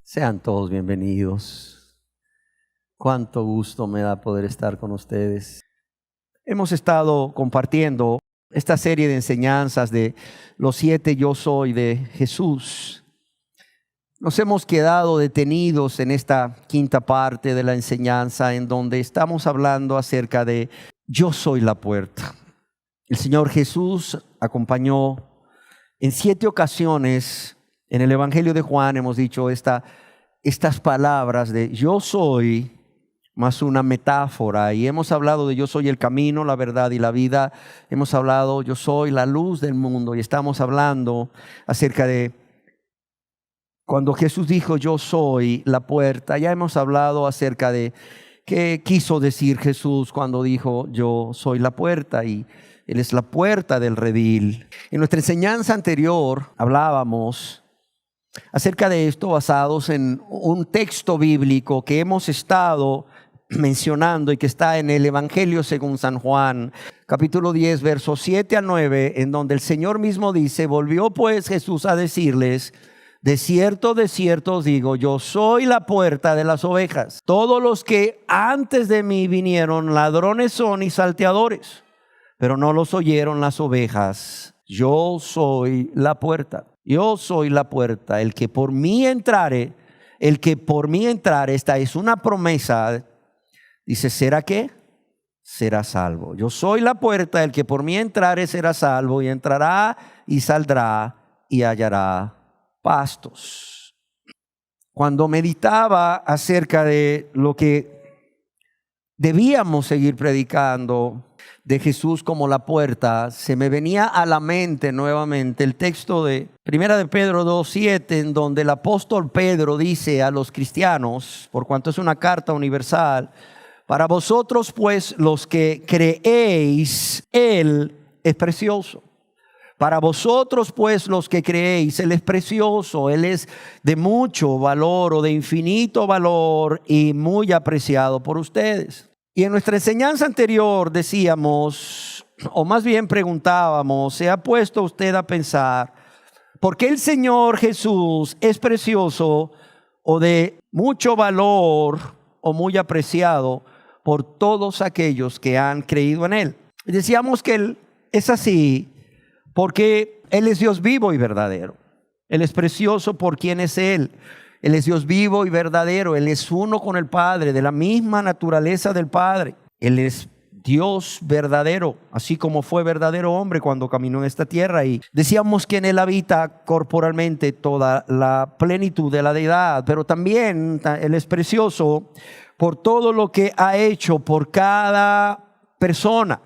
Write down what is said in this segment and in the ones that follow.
Sean todos bienvenidos. Cuánto gusto me da poder estar con ustedes. Hemos estado compartiendo esta serie de enseñanzas de los 7 yo soy de Jesús. Nos hemos quedado detenidos en esta quinta parte de la enseñanza en donde estamos hablando acerca de yo soy la puerta. El Señor Jesús acompañó en 7 ocasiones en el Evangelio de Juan. Hemos dicho estas palabras de yo soy más una metáfora, y hemos hablado de yo soy el camino, la verdad y la vida. Hemos hablado yo soy la luz del mundo, y estamos hablando acerca de cuando Jesús dijo yo soy la puerta. Ya hemos hablado acerca de qué quiso decir Jesús cuando dijo yo soy la puerta, y Él es la puerta del redil. En nuestra enseñanza anterior hablábamos acerca de esto basados en un texto bíblico que hemos estado mencionando y que está en el Evangelio según San Juan, capítulo 10, versos 7 al 9, en donde el Señor mismo dice: volvió pues Jesús a decirles: de cierto os digo, yo soy la puerta de las ovejas. Todos los que antes de mí vinieron ladrones son y salteadores, pero no los oyeron las ovejas. Yo soy la puerta. Yo soy la puerta. El que por mí entrare, esta es una promesa. Dice, ¿será qué? Será salvo. Yo soy la puerta, el que por mí entrare será salvo, y entrará y saldrá y hallará pastos. Cuando meditaba acerca de lo que debíamos seguir predicando de Jesús como la puerta, se me venía a la mente nuevamente el texto de Primera de Pedro 2:7, en donde el apóstol Pedro dice a los cristianos, por cuanto es una carta universal: para vosotros pues los que creéis, Él es precioso. Para vosotros pues los que creéis, Él es precioso, Él es de mucho valor o de infinito valor y muy apreciado por ustedes. Y en nuestra enseñanza anterior decíamos, o más bien preguntábamos, ¿se ha puesto usted a pensar por qué el Señor Jesús es precioso o de mucho valor o muy apreciado por todos aquellos que han creído en Él? Y decíamos que Él es así porque Él es Dios vivo y verdadero. Él es precioso por quien es Él. Él es Dios vivo y verdadero. Él es uno con el Padre, de la misma naturaleza del Padre. Él es Dios verdadero, así como fue verdadero hombre cuando caminó en esta tierra. Y decíamos que en Él habita corporalmente toda la plenitud de la deidad. Pero también Él es precioso por todo lo que ha hecho por cada persona,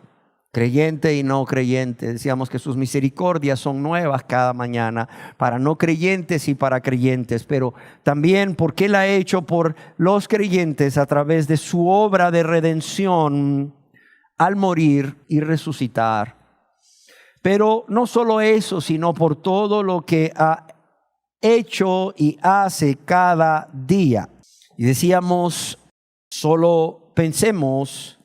creyente y no creyente. Decíamos que sus misericordias son nuevas cada mañana para no creyentes y para creyentes, pero también porque Él ha hecho por los creyentes a través de su obra de redención al morir y resucitar. Pero no solo eso, sino por todo lo que ha hecho y hace cada día. Y decíamos, solo pensemos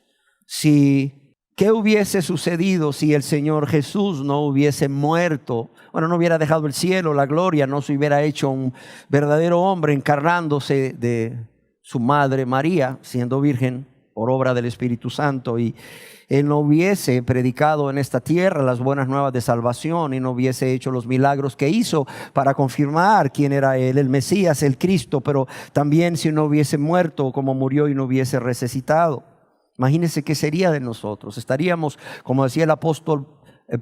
¿qué hubiese sucedido si el Señor Jesús no hubiese muerto? Bueno, no hubiera dejado el cielo, la gloria, no se hubiera hecho un verdadero hombre encarnándose de su madre María, siendo virgen por obra del Espíritu Santo, y Él no hubiese predicado en esta tierra las buenas nuevas de salvación y no hubiese hecho los milagros que hizo para confirmar quién era Él, el Mesías, el Cristo. Pero también si no hubiese muerto como murió y no hubiese resucitado, imagínense qué sería de nosotros. Estaríamos, como decía el apóstol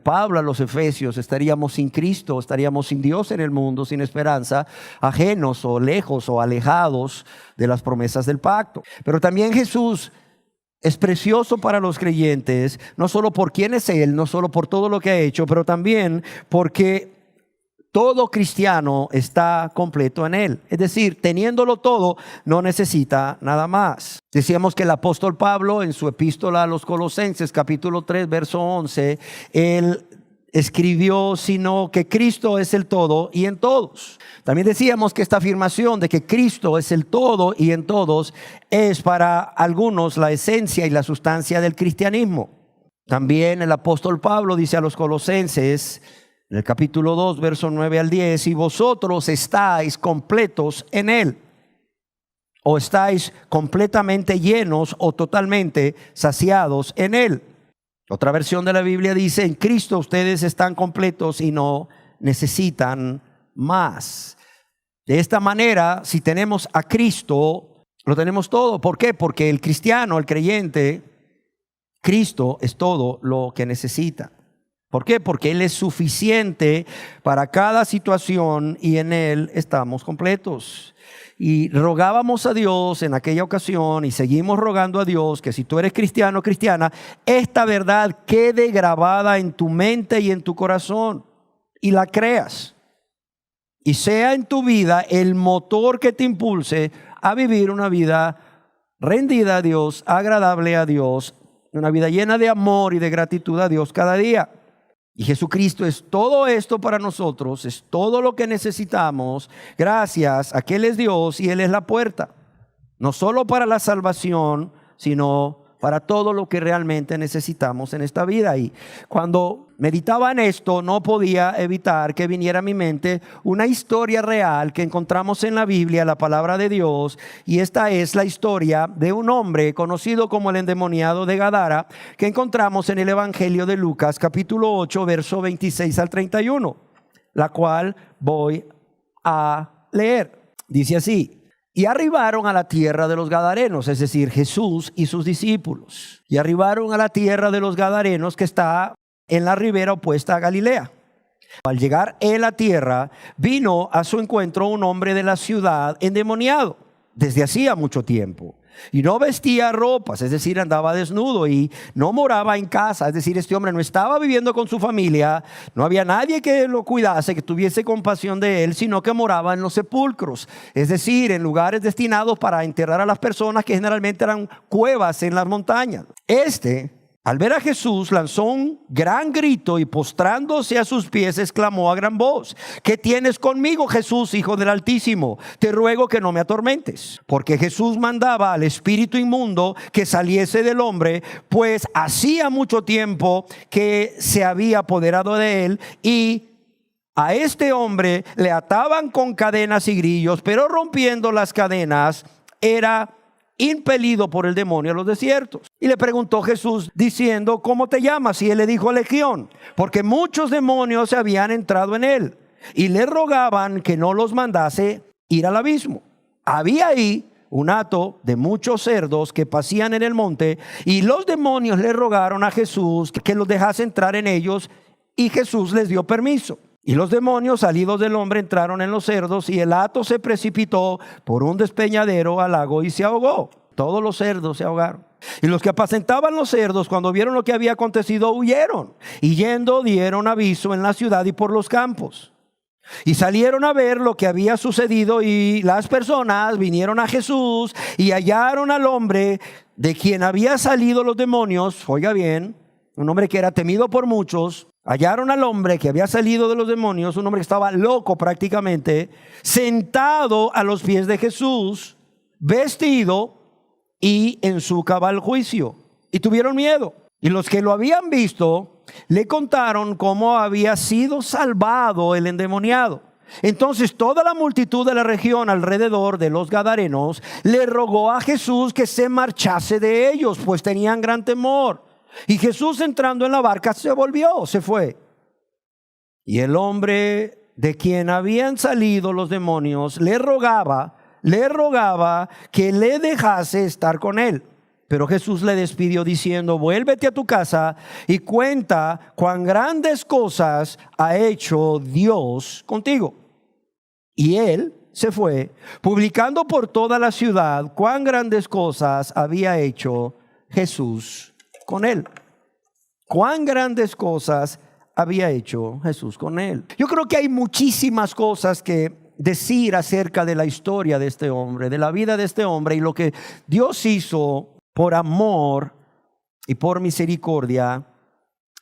Pablo a los Efesios, estaríamos sin Cristo, estaríamos sin Dios en el mundo, sin esperanza, ajenos o lejos o alejados de las promesas del pacto. Pero también Jesús es precioso para los creyentes, no solo por quién es Él, no solo por todo lo que ha hecho, pero también porque todo cristiano está completo en Él. Es decir, teniéndolo todo, no necesita nada más. Decíamos que el apóstol Pablo, en su epístola a los Colosenses, capítulo 3, verso 11, él escribió, sino que Cristo es el todo y en todos. También decíamos que esta afirmación de que Cristo es el todo y en todos es para algunos la esencia y la sustancia del cristianismo. También el apóstol Pablo dice a los Colosenses, En el capítulo 2, versos 9 al 10, y vosotros estáis completos en Él, o estáis completamente llenos o totalmente saciados en Él. Otra versión de la Biblia dice, en Cristo ustedes están completos y no necesitan más. De esta manera, si tenemos a Cristo, lo tenemos todo. ¿Por qué? Porque el cristiano, el creyente, Cristo es todo lo que necesita. ¿Por qué? Porque Él es suficiente para cada situación y en Él estamos completos. Y rogábamos a Dios en aquella ocasión y seguimos rogando a Dios que si tú eres cristiano o cristiana, esta verdad quede grabada en tu mente y en tu corazón y la creas. Y sea en tu vida el motor que te impulse a vivir una vida rendida a Dios, agradable a Dios, una vida llena de amor y de gratitud a Dios cada día. Y Jesucristo es todo esto para nosotros, es todo lo que necesitamos, gracias a que Él es Dios y Él es la puerta. No solo para la salvación, sino para todo lo que realmente necesitamos en esta vida. Y cuando meditaba en esto, no podía evitar que viniera a mi mente una historia real que encontramos en la Biblia, la palabra de Dios. Y esta es la historia de un hombre conocido como el endemoniado de Gadara, que encontramos en el Evangelio de Lucas, capítulo 8, verso 26 al 31, la cual voy a leer. Dice así: y arribaron a la tierra de los Gadarenos, es decir, Jesús y sus discípulos. Y arribaron a la tierra de los Gadarenos, que está en la ribera opuesta a Galilea. Al llegar él a tierra, vino a su encuentro un hombre de la ciudad endemoniado desde hacía mucho tiempo. Y no vestía ropas, es decir, andaba desnudo, y no moraba en casa, es decir, este hombre no estaba viviendo con su familia, no había nadie que lo cuidase, que tuviese compasión de él, sino que moraba en los sepulcros, es decir, en lugares destinados para enterrar a las personas, que generalmente eran cuevas en las montañas. Al ver a Jesús, lanzó un gran grito y postrándose a sus pies exclamó a gran voz: ¿qué tienes conmigo, Jesús, Hijo del Altísimo? Te ruego que no me atormentes. Porque Jesús mandaba al espíritu inmundo que saliese del hombre, pues hacía mucho tiempo que se había apoderado de él, y a este hombre le ataban con cadenas y grillos, pero rompiendo las cadenas era impelido por el demonio a los desiertos. Y le preguntó Jesús diciendo: ¿cómo te llamas? Y él le dijo: Legión, porque muchos demonios se habían entrado en él, y le rogaban que no los mandase ir al abismo. Había ahí un hato de muchos cerdos que pasían en el monte, y los demonios le rogaron a Jesús que los dejase entrar en ellos, y Jesús les dio permiso. Y los demonios salidos del hombre entraron en los cerdos, y el hato se precipitó por un despeñadero al lago y se ahogó. Todos los cerdos se ahogaron. Y los que apacentaban los cerdos, cuando vieron lo que había acontecido, huyeron, y yendo dieron aviso en la ciudad y por los campos. Y salieron a ver lo que había sucedido, y las personas vinieron a Jesús y hallaron al hombre de quien había salido los demonios. Oiga bien, un hombre que era temido por muchos. Hallaron al hombre que había salido de los demonios, un hombre que estaba loco prácticamente, sentado a los pies de Jesús, vestido y en su cabal juicio. Y tuvieron miedo. Y los que lo habían visto le contaron cómo había sido salvado el endemoniado. Entonces toda la multitud de la región alrededor de los Gadarenos le rogó a Jesús que se marchase de ellos, pues tenían gran temor. Y Jesús, entrando en la barca, se fue. Y el hombre de quien habían salido los demonios le rogaba que le dejase estar con él. Pero Jesús le despidió diciendo: vuélvete a tu casa y cuenta cuán grandes cosas ha hecho Dios contigo. Y él se fue, publicando por toda la ciudad cuán grandes cosas había hecho Jesús con él. Cuán grandes cosas había hecho Jesús con él. Yo creo que hay muchísimas cosas que decir acerca de la historia de este hombre, de la vida de este hombre, y lo que Dios hizo por amor y por misericordia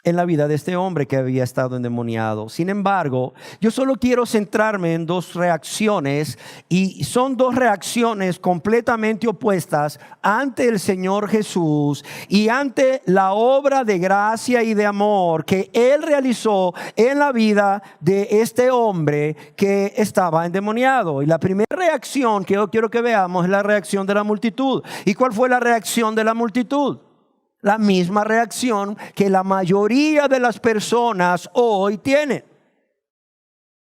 en la vida de este hombre que había estado endemoniado. Sin embargo, yo solo quiero centrarme en dos reacciones, y son dos reacciones completamente opuestas ante el Señor Jesús y ante la obra de gracia y de amor que Él realizó en la vida de este hombre que estaba endemoniado. Y la primera reacción que yo quiero que veamos es la reacción de la multitud. ¿Y cuál fue la reacción de la multitud? La misma reacción que la mayoría de las personas hoy tienen.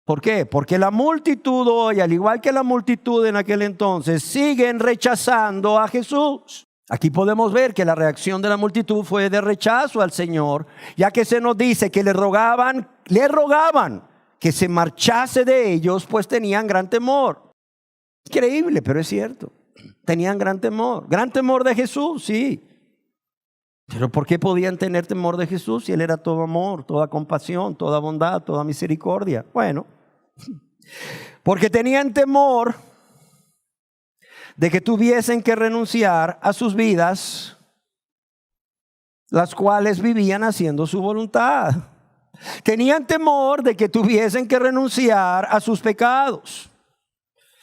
¿Por qué? Porque la multitud hoy, al igual que la multitud en aquel entonces, siguen rechazando a Jesús. Aquí podemos ver que la reacción de la multitud fue de rechazo al Señor, ya que se nos dice que le rogaban que se marchase de ellos, pues tenían gran temor. Increíble, pero es cierto. Tenían gran temor de Jesús, sí. Pero ¿por qué podían tener temor de Jesús si Él era todo amor, toda compasión, toda bondad, toda misericordia? Bueno, porque tenían temor de que tuviesen que renunciar a sus vidas, las cuales vivían haciendo su voluntad. Tenían temor de que tuviesen que renunciar a sus pecados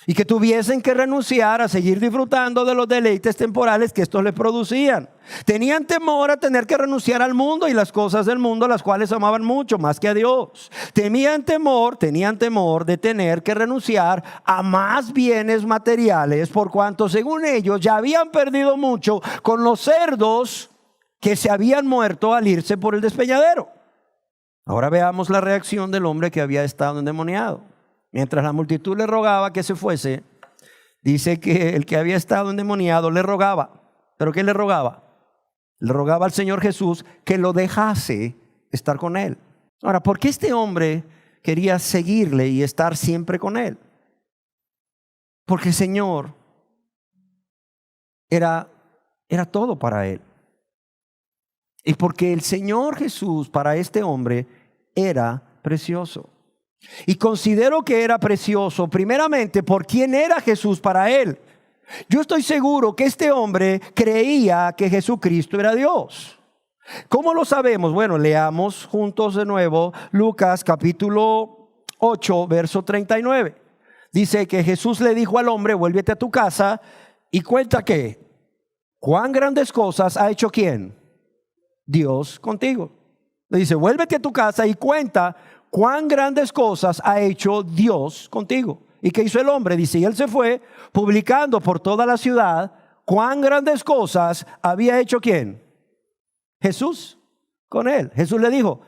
y que tuviesen que renunciar a seguir disfrutando de los deleites temporales que estos les producían. Tenían temor a tener que renunciar al mundo y las cosas del mundo, las cuales amaban mucho más que a Dios. Tenían temor de tener que renunciar a más bienes materiales, por cuanto según ellos ya habían perdido mucho con los cerdos que se habían muerto al irse por el despeñadero. Ahora veamos la reacción del hombre que había estado endemoniado. Mientras la multitud le rogaba que se fuese, dice que el que había estado endemoniado le rogaba. ¿Pero qué le rogaba? Le rogaba al Señor Jesús que lo dejase estar con él. Ahora, ¿por qué este hombre quería seguirle y estar siempre con él? Porque el Señor era todo para él. Y porque el Señor Jesús para este hombre era precioso. Y considero que era precioso primeramente por quién era Jesús para él. Yo estoy seguro que este hombre creía que Jesucristo era Dios. ¿Cómo lo sabemos? Bueno, leamos juntos de nuevo Lucas capítulo 8, verso 39. Dice que Jesús le dijo al hombre: vuélvete a tu casa y cuenta que cuán grandes cosas ha hecho ¿quién? Dios contigo. Le dice: vuélvete a tu casa y cuenta cuán grandes cosas ha hecho Dios contigo. ¿Y qué hizo el hombre? Dice, y él se fue publicando por toda la ciudad cuán grandes cosas había hecho ¿quién? Jesús con él. Jesús le dijo,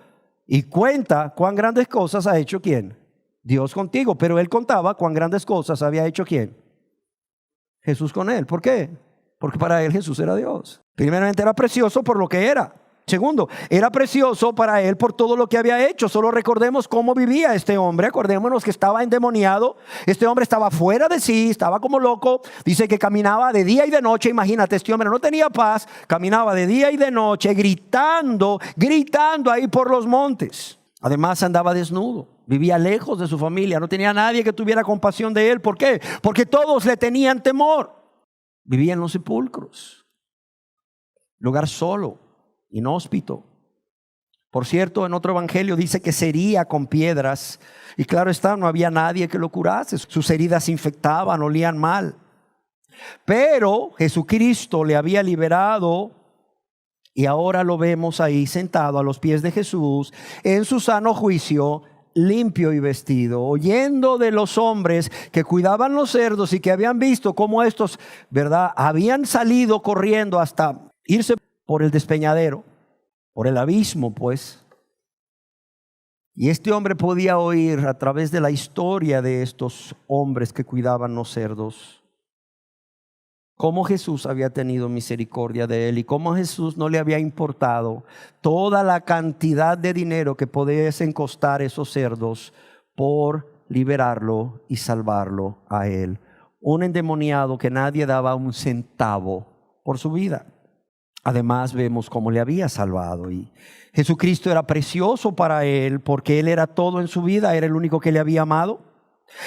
y cuenta cuán grandes cosas ha hecho ¿quién? Dios contigo. Pero él contaba cuán grandes cosas había hecho ¿quién? Jesús con él. ¿Por qué? Porque para él Jesús era Dios. Primeramente era precioso por lo que era. Segundo, era precioso para él por todo lo que había hecho. Solo recordemos cómo vivía este hombre. Acordémonos que estaba endemoniado. Este hombre estaba fuera de sí, estaba como loco. Dice que caminaba de día y de noche. Imagínate, este hombre no tenía paz. Caminaba de día y de noche, gritando ahí por los montes. Además andaba desnudo. Vivía lejos de su familia. No tenía nadie que tuviera compasión de él. ¿Por qué? Porque todos le tenían temor. Vivía en los sepulcros. Lugar solo, inhóspito. Por cierto, en otro evangelio dice que se hería con piedras. Y claro está, no había nadie que lo curase. Sus heridas se infectaban, olían mal. Pero Jesucristo le había liberado. Y ahora lo vemos ahí sentado a los pies de Jesús, en su sano juicio, limpio y vestido, oyendo de los hombres que cuidaban los cerdos y que habían visto cómo estos, ¿verdad?, habían salido corriendo hasta irse por el despeñadero, por el abismo, pues. Y este hombre podía oír a través de la historia de estos hombres que cuidaban los cerdos cómo Jesús había tenido misericordia de él y cómo Jesús no le había importado toda la cantidad de dinero que pudiesen costar esos cerdos por liberarlo y salvarlo a él. Un endemoniado que nadie daba un centavo por su vida. Además vemos cómo le había salvado, y Jesucristo era precioso para él porque él era todo en su vida. Era el único que le había amado,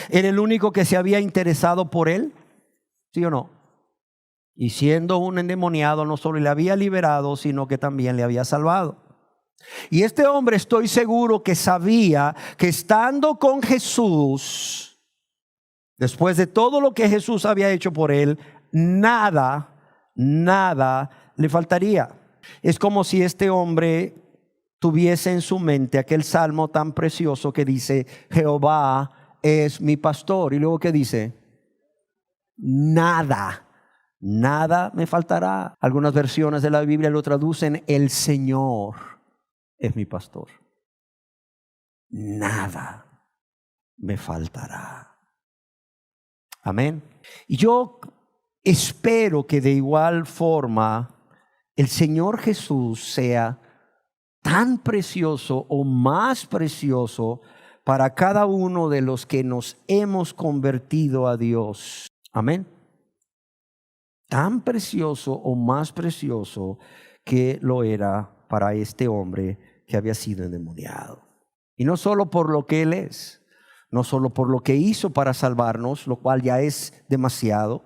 era el único que se había interesado por él, ¿sí o no? Y siendo un endemoniado no solo le había liberado, sino que también le había salvado. Y este hombre, estoy seguro que sabía que estando con Jesús, después de todo lo que Jesús había hecho por él, nada le faltaría. Es como si este hombre tuviese en su mente aquel salmo tan precioso que dice: Jehová es mi pastor. Y luego, ¿qué dice? Nada me faltará. Algunas versiones de la Biblia lo traducen: el Señor es mi pastor. Nada me faltará. Amén. Y yo espero que de igual forma el Señor Jesús sea tan precioso o más precioso para cada uno de los que nos hemos convertido a Dios. Amén. Tan precioso o más precioso que lo era para este hombre que había sido endemoniado. Y no solo por lo que Él es, no solo por lo que hizo para salvarnos, lo cual ya es demasiado,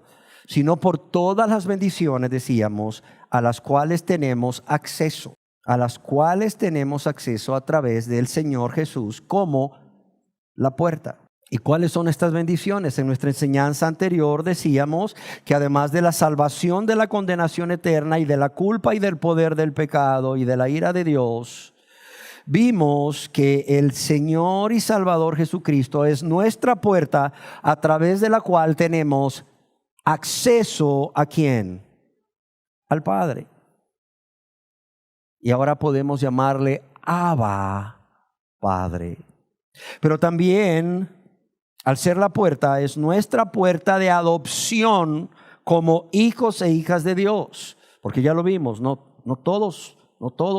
sino por todas las bendiciones, decíamos, a las cuales tenemos acceso. A las cuales tenemos acceso a través del Señor Jesús como la puerta. ¿Y cuáles son estas bendiciones? En nuestra enseñanza anterior decíamos que además de la salvación de la condenación eterna y de la culpa y del poder del pecado y de la ira de Dios, vimos que el Señor y Salvador Jesucristo es nuestra puerta a través de la cual tenemos acceso ¿a quién? Al Padre. Y ahora podemos llamarle Abba, Padre. Pero también, al ser la puerta, es nuestra puerta de adopción como hijos e hijas de Dios. Porque ya lo vimos, no todos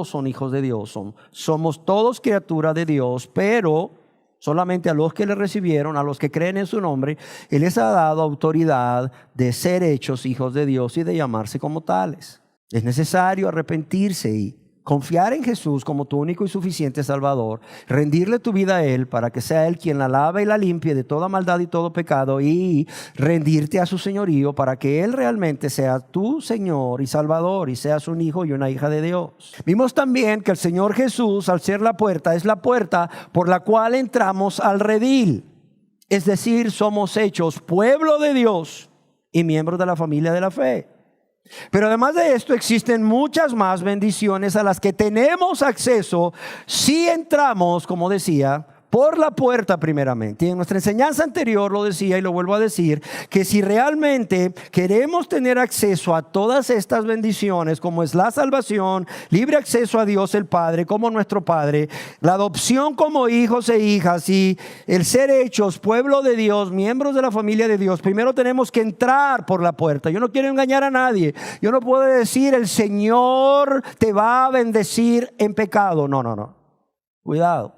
son hijos de Dios. Somos todos criaturas de Dios, pero solamente a los que le recibieron, a los que creen en su nombre, Él les ha dado autoridad de ser hechos hijos de Dios y de llamarse como tales. Es necesario arrepentirse y confiar en Jesús como tu único y suficiente Salvador, rendirle tu vida a Él para que sea Él quien la lave y la limpie de toda maldad y todo pecado, y rendirte a su señorío para que Él realmente sea tu Señor y Salvador y seas un hijo y una hija de Dios. Vimos también que el Señor Jesús, al ser la puerta, es la puerta por la cual entramos al redil. Es decir, somos hechos pueblo de Dios y miembros de la familia de la fe. Pero además de esto existen muchas más bendiciones a las que tenemos acceso si entramos, como decía, por la puerta primeramente. Y en nuestra enseñanza anterior lo decía y lo vuelvo a decir, que si realmente queremos tener acceso a todas estas bendiciones, como es la salvación, libre acceso a Dios el Padre como nuestro Padre, la adopción como hijos e hijas y el ser hechos pueblo de Dios, miembros de la familia de Dios, primero tenemos que entrar por la puerta. Yo no quiero engañar a nadie. Yo no puedo decir el Señor te va a bendecir en pecado. No. Cuidado.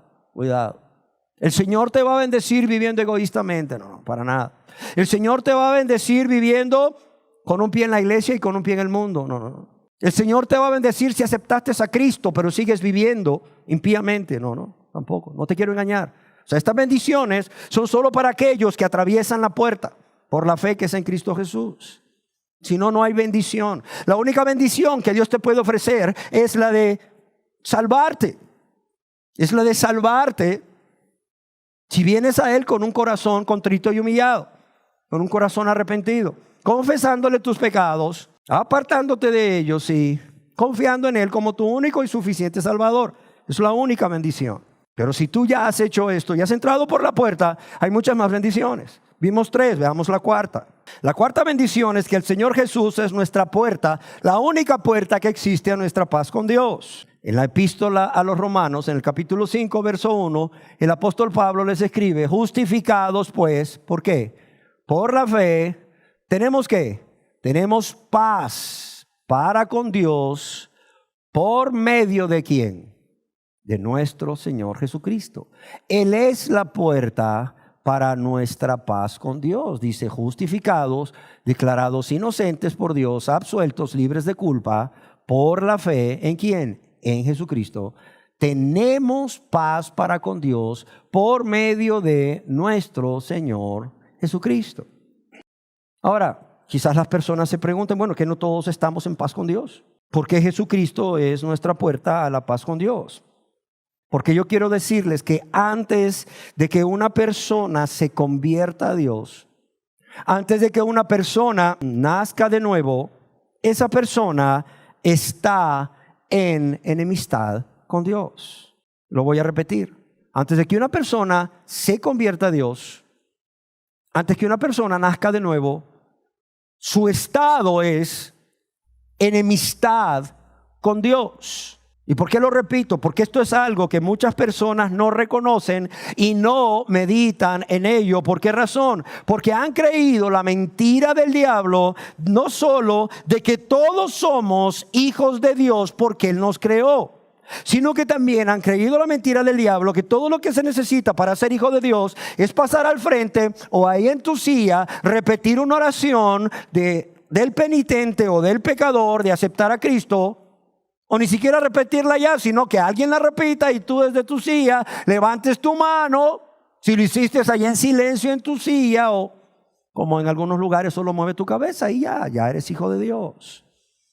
El Señor te va a bendecir viviendo egoístamente. No, para nada. El Señor te va a bendecir viviendo con un pie en la iglesia y con un pie en el mundo. No. El Señor te va a bendecir si aceptaste a Cristo, pero sigues viviendo impíamente. No, tampoco. No te quiero engañar. O sea, estas bendiciones son solo para aquellos que atraviesan la puerta por la fe que es en Cristo Jesús. Si no, no hay bendición. La única bendición que Dios te puede ofrecer es la de salvarte. Es la de salvarte si vienes a Él con un corazón contrito y humillado, con un corazón arrepentido, confesándole tus pecados, apartándote de ellos y confiando en Él como tu único y suficiente Salvador. Es la única bendición. Pero si tú ya has hecho esto y has entrado por la puerta, hay muchas más bendiciones. Vimos 3, veamos la cuarta. La cuarta bendición es que el Señor Jesús es nuestra puerta, la única puerta que existe a nuestra paz con Dios. En la epístola a los Romanos, en el capítulo 5, verso 1, el apóstol Pablo les escribe: justificados pues, ¿por qué? Por la fe, ¿tenemos qué? Tenemos paz para con Dios por medio de ¿quién? De nuestro Señor Jesucristo. Él es la puerta para nuestra paz con Dios. Dice: justificados, declarados inocentes por Dios, absueltos, libres de culpa, por la fe, ¿en quién? En Jesucristo. Tenemos paz para con Dios por medio de nuestro Señor Jesucristo. Ahora, quizás las personas se pregunten, bueno, ¿que no todos estamos en paz con Dios? ¿Por qué Jesucristo es nuestra puerta a la paz con Dios? Porque yo quiero decirles que antes de que una persona se convierta a Dios, antes de que una persona nazca de nuevo, esa persona está en enemistad con Dios. Lo voy a repetir. Antes de que una persona se convierta a Dios, antes que una persona nazca de nuevo, su estado es enemistad con Dios. ¿Y por qué lo repito? Porque esto es algo que muchas personas no reconocen y no meditan en ello. ¿Por qué razón? Porque han creído la mentira del diablo, no solo de que todos somos hijos de Dios porque Él nos creó, sino que también han creído la mentira del diablo, que todo lo que se necesita para ser hijo de Dios es pasar al frente o ahí en tu silla, repetir una oración del penitente o del pecador, de aceptar a Cristo. O ni siquiera repetirla ya, sino que alguien la repita y tú desde tu silla levantes tu mano. Si lo hiciste allá en silencio en tu silla, o como en algunos lugares solo mueve tu cabeza y ya eres hijo de Dios.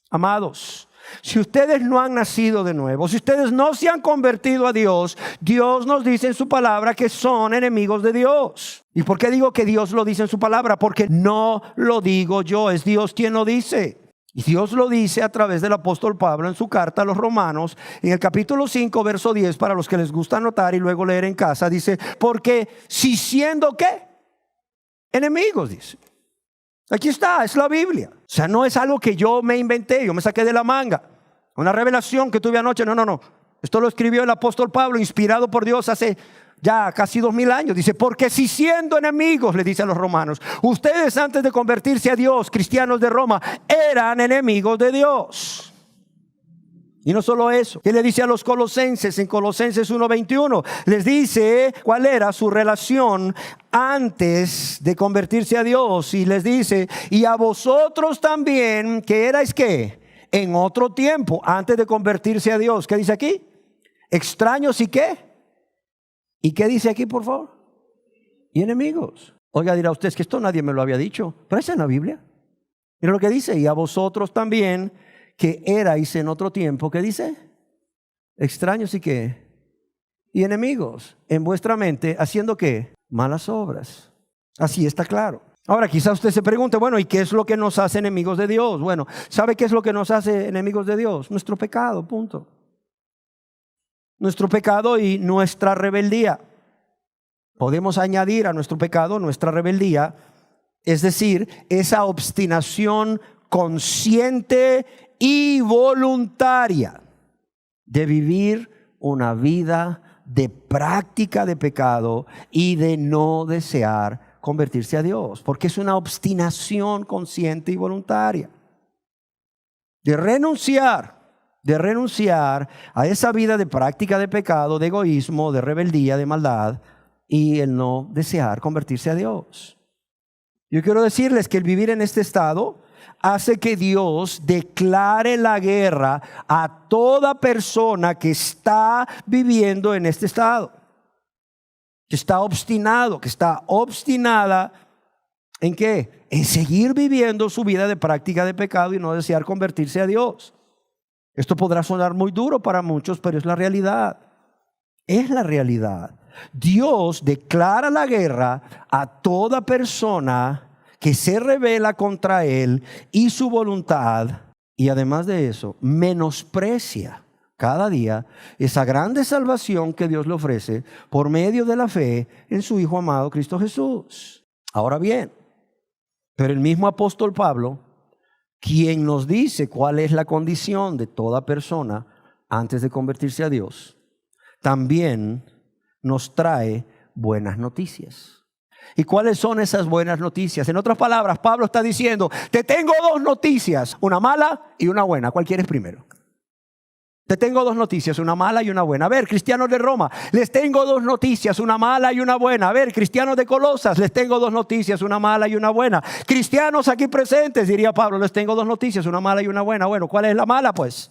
Amados, si ustedes no han nacido de nuevo, si ustedes no se han convertido a Dios, Dios nos dice en su palabra que son enemigos de Dios. ¿Y por qué digo que Dios lo dice en su palabra? Porque no lo digo yo, es Dios quien lo dice. Y Dios lo dice a través del apóstol Pablo en su carta a los Romanos, en el capítulo 5, verso 10, para los que les gusta anotar y luego leer en casa, dice, porque si siendo ¿qué? Enemigos, dice. Aquí está, es la Biblia. O sea, no es algo que yo me inventé, yo me saqué de la manga. Una revelación que tuve anoche, no. Esto lo escribió el apóstol Pablo, inspirado por Dios hace ya casi 2000 años. Dice, porque si siendo enemigos, le dice a los romanos, ustedes antes de convertirse a Dios, cristianos de Roma, eran enemigos de Dios. Y no solo eso, ¿qué le dice a los colosenses en Colosenses 1:21? Les dice cuál era su relación antes de convertirse a Dios. Y les dice, y a vosotros también, que erais ¿qué? En otro tiempo, antes de convertirse a Dios. ¿Qué dice aquí? Extraños y ¿qué? ¿Y qué dice aquí, por favor? Y enemigos. Oiga, dirá usted, es que esto nadie me lo había dicho, pero está en la Biblia. Mira lo que dice, y a vosotros también, que erais en otro tiempo, ¿qué dice? Extraños y qué? Y enemigos en vuestra mente, haciendo ¿qué? Malas obras. Así está claro. Ahora quizás usted se pregunte, bueno, ¿y qué es lo que nos hace enemigos de Dios? Bueno, ¿sabe qué es lo que nos hace enemigos de Dios? Nuestro pecado, punto. Nuestro pecado y nuestra rebeldía. Podemos añadir a nuestro pecado nuestra rebeldía, es decir, esa obstinación consciente y voluntaria de vivir una vida de práctica de pecado y de no desear convertirse a Dios, porque es una obstinación consciente y voluntaria de renunciar a esa vida de práctica de pecado, de egoísmo, de rebeldía, de maldad, y el no desear convertirse a Dios. Yo quiero decirles que el vivir en este estado hace que Dios declare la guerra a toda persona que está viviendo en este estado, que está obstinado, que está obstinada ¿en qué? En seguir viviendo su vida de práctica de pecado y no desear convertirse a Dios. Esto podrá sonar muy duro para muchos, pero es la realidad. Es la realidad. Dios declara la guerra a toda persona que se rebela contra Él y su voluntad, y además de eso, menosprecia cada día esa grande salvación que Dios le ofrece por medio de la fe en su Hijo amado Cristo Jesús. Ahora bien, pero el mismo apóstol Pablo, quien nos dice cuál es la condición de toda persona antes de convertirse a Dios, también nos trae buenas noticias. ¿Y cuáles son esas buenas noticias? En otras palabras, Pablo está diciendo, te tengo dos noticias, una mala y una buena. ¿Cuál quieres primero? Te tengo dos noticias, una mala y una buena. A ver, cristianos de Roma, les tengo dos noticias, una mala y una buena. A ver, cristianos de Colosas, les tengo dos noticias, una mala y una buena. Cristianos aquí presentes, diría Pablo, les tengo dos noticias, una mala y una buena. Bueno, ¿cuál es la mala, pues?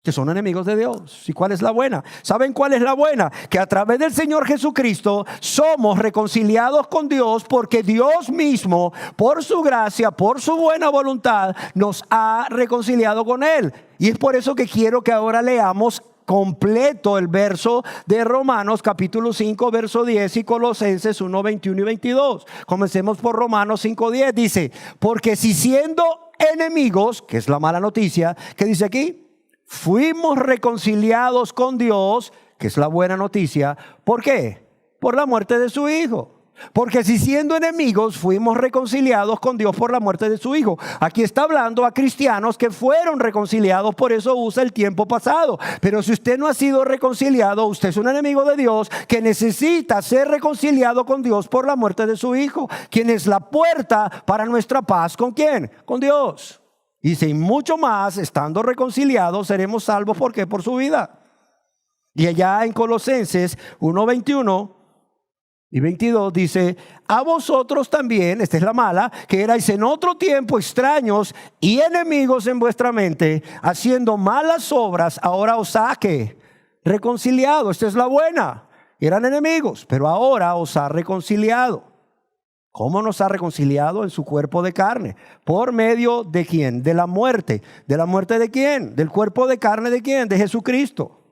Que son enemigos de Dios. ¿Y cuál es la buena? ¿Saben cuál es la buena? Que a través del Señor Jesucristo somos reconciliados con Dios, porque Dios mismo, por su gracia, por su buena voluntad, nos ha reconciliado con Él. Y es por eso que quiero que ahora leamos completo el verso de Romanos capítulo 5, verso 10 y Colosenses 1, 21 y 22. Comencemos por Romanos 5, 10. Dice, porque si siendo enemigos, que es la mala noticia, ¿qué dice aquí? Fuimos reconciliados con Dios, que es la buena noticia. ¿Por qué? Por la muerte de su Hijo. Porque si siendo enemigos fuimos reconciliados con Dios por la muerte de su Hijo. Aquí está hablando a cristianos que fueron reconciliados, por eso usa el tiempo pasado. Pero si usted no ha sido reconciliado, usted es un enemigo de Dios que necesita ser reconciliado con Dios por la muerte de su Hijo, quien es la puerta para nuestra paz. ¿Con quién? Con Dios. Y sin mucho más, estando reconciliados, seremos salvos. ¿Por qué? Por su vida. Y allá en Colosenses 1, 21 y 22 dice, a vosotros también, esta es la mala, que erais en otro tiempo extraños y enemigos en vuestra mente, haciendo malas obras, ahora os ha reconciliado. Esta es la buena. Eran enemigos, pero ahora os ha reconciliado. ¿Cómo nos ha reconciliado? En su cuerpo de carne. ¿Por medio de quién? De la muerte. ¿De la muerte de quién? Del cuerpo de carne de quién? De Jesucristo.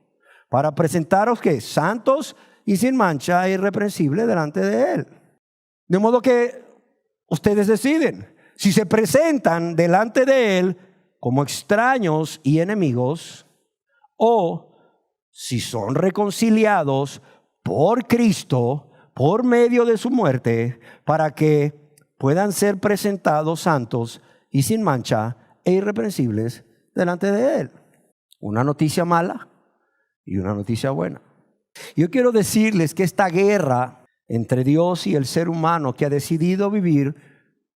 Para presentaros que santos y sin mancha e irreprensible delante de Él. De modo que ustedes deciden si se presentan delante de Él como extraños y enemigos, o si son reconciliados por Cristo por medio de su muerte, para que puedan ser presentados santos y sin mancha e irreprensibles delante de Él. Una noticia mala y una noticia buena. Yo quiero decirles que esta guerra entre Dios y el ser humano que ha decidido vivir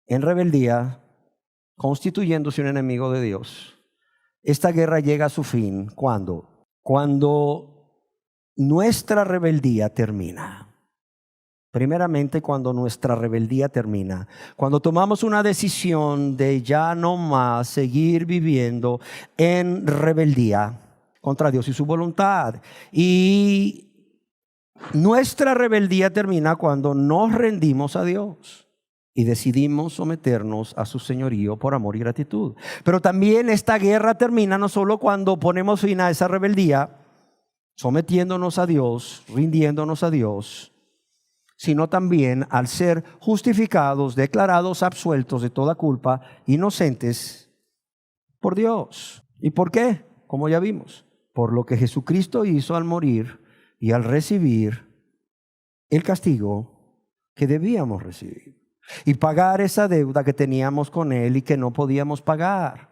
en rebeldía, constituyéndose un enemigo de Dios, esta guerra llega a su fin cuando nuestra rebeldía termina. Primeramente, cuando nuestra rebeldía termina, cuando tomamos una decisión de ya no más seguir viviendo en rebeldía contra Dios y su voluntad. Y nuestra rebeldía termina cuando nos rendimos a Dios y decidimos someternos a su señorío por amor y gratitud. Pero también esta guerra termina no solo cuando ponemos fin a esa rebeldía, sometiéndonos a Dios, rindiéndonos a Dios, sino también al ser justificados, declarados absueltos de toda culpa, inocentes por Dios. ¿Y por qué? Como ya vimos, por lo que Jesucristo hizo al morir y al recibir el castigo que debíamos recibir y pagar esa deuda que teníamos con Él y que no podíamos pagar,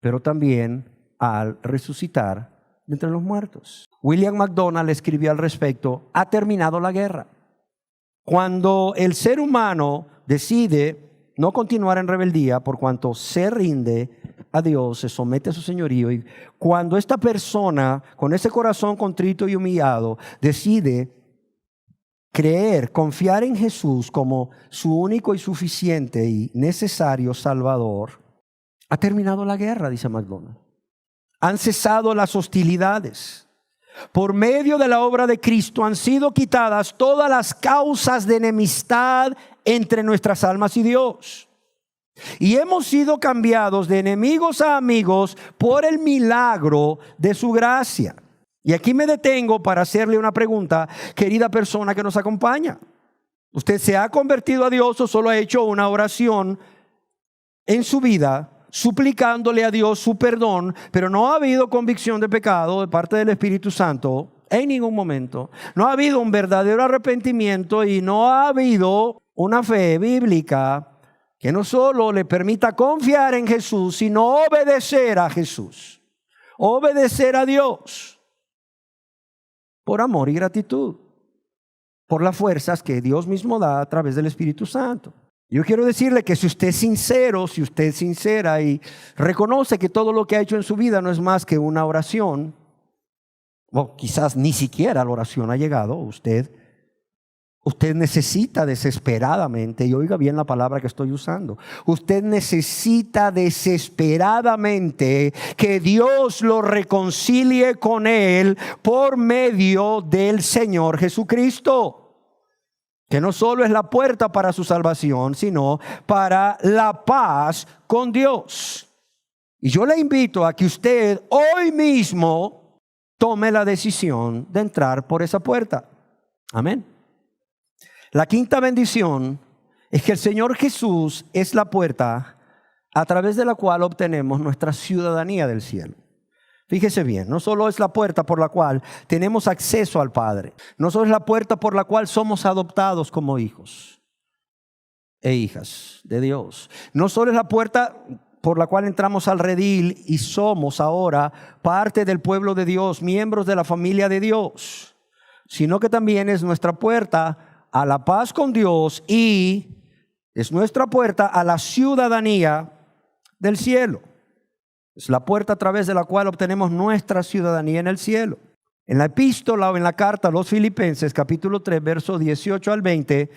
pero también al resucitar de entre los muertos. William MacDonald escribió al respecto: ha terminado la guerra. Cuando el ser humano decide no continuar en rebeldía por cuanto se rinde a Dios, se somete a su señorío, y cuando esta persona con ese corazón contrito y humillado decide creer, confiar en Jesús como su único y suficiente y necesario Salvador, ha terminado la guerra, dice MacDonald. Han cesado las hostilidades. Por medio de la obra de Cristo han sido quitadas todas las causas de enemistad entre nuestras almas y Dios. Y hemos sido cambiados de enemigos a amigos por el milagro de su gracia. Y aquí me detengo para hacerle una pregunta, querida persona que nos acompaña. ¿Usted se ha convertido a Dios o solo ha hecho una oración en su vida suplicándole a Dios su perdón, pero no ha habido convicción de pecado de parte del Espíritu Santo en ningún momento? No ha habido un verdadero arrepentimiento y no ha habido una fe bíblica que no solo le permita confiar en Jesús, sino obedecer a Jesús, obedecer a Dios por amor y gratitud, por las fuerzas que Dios mismo da a través del Espíritu Santo. Yo quiero decirle que si usted es sincero, si usted es sincera y reconoce que todo lo que ha hecho en su vida no es más que una oración, o quizás ni siquiera la oración ha llegado, usted necesita desesperadamente, y oiga bien la palabra que estoy usando, usted necesita desesperadamente que Dios lo reconcilie con Él por medio del Señor Jesucristo, que no solo es la puerta para su salvación, sino para la paz con Dios. Y yo le invito a que usted hoy mismo tome la decisión de entrar por esa puerta. Amén. La quinta bendición es que el Señor Jesús es la puerta a través de la cual obtenemos nuestra ciudadanía del cielo. Fíjese bien, no solo es la puerta por la cual tenemos acceso al Padre, no solo es la puerta por la cual somos adoptados como hijos e hijas de Dios, no solo es la puerta por la cual entramos al redil y somos ahora parte del pueblo de Dios, miembros de la familia de Dios, sino que también es nuestra puerta a la paz con Dios y es nuestra puerta a la ciudadanía del cielo. Es la puerta a través de la cual obtenemos nuestra ciudadanía en el cielo. En la epístola o en la carta a los Filipenses, capítulo 3, versos 18 al 20,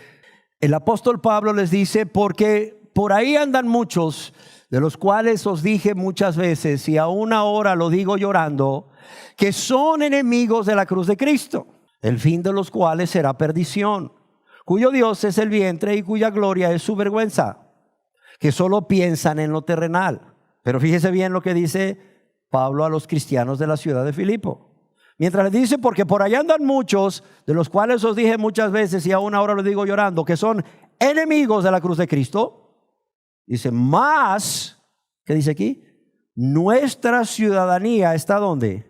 el apóstol Pablo les dice: porque por ahí andan muchos, de los cuales os dije muchas veces, y aún ahora lo digo llorando, que son enemigos de la cruz de Cristo, el fin de los cuales será perdición, cuyo Dios es el vientre y cuya gloria es su vergüenza, que solo piensan en lo terrenal. Pero fíjese bien lo que dice Pablo a los cristianos de la ciudad de Filipo. Mientras le dice: porque por allá andan muchos, de los cuales os dije muchas veces y aún ahora lo digo llorando, que son enemigos de la cruz de Cristo. Dice: más, ¿qué dice aquí? Nuestra ciudadanía está ¿dónde?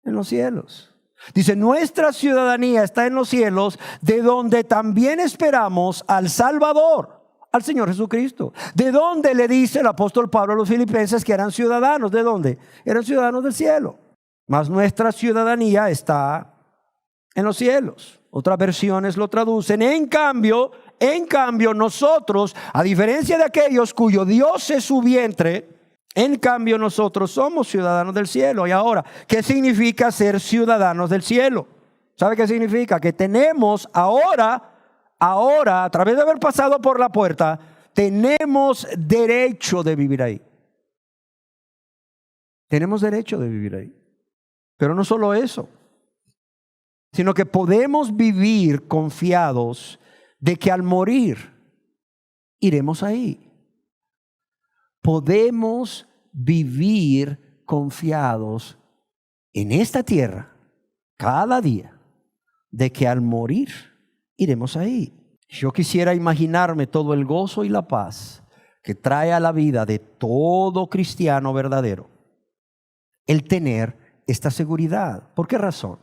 En los cielos. Dice: nuestra ciudadanía está en los cielos, de donde también esperamos al Salvador, al Señor Jesucristo. ¿De dónde le dice el apóstol Pablo a los filipenses que eran ciudadanos? ¿De dónde? Eran ciudadanos del cielo. Mas nuestra ciudadanía está en los cielos. Otras versiones lo traducen: en cambio nosotros, a diferencia de aquellos cuyo Dios es su vientre, en cambio nosotros somos ciudadanos del cielo. Y ahora, ¿qué significa ser ciudadanos del cielo? ¿Sabe qué significa? Que tenemos ahora, a través de haber pasado por la puerta, tenemos derecho de vivir ahí. Tenemos derecho de vivir ahí. Pero no solo eso, sino que podemos vivir confiados de que al morir iremos ahí. Podemos vivir confiados en esta tierra cada día de que al morir iremos ahí. Yo quisiera imaginarme todo el gozo y la paz que trae a la vida de todo cristiano verdadero el tener esta seguridad. ¿Por qué razón?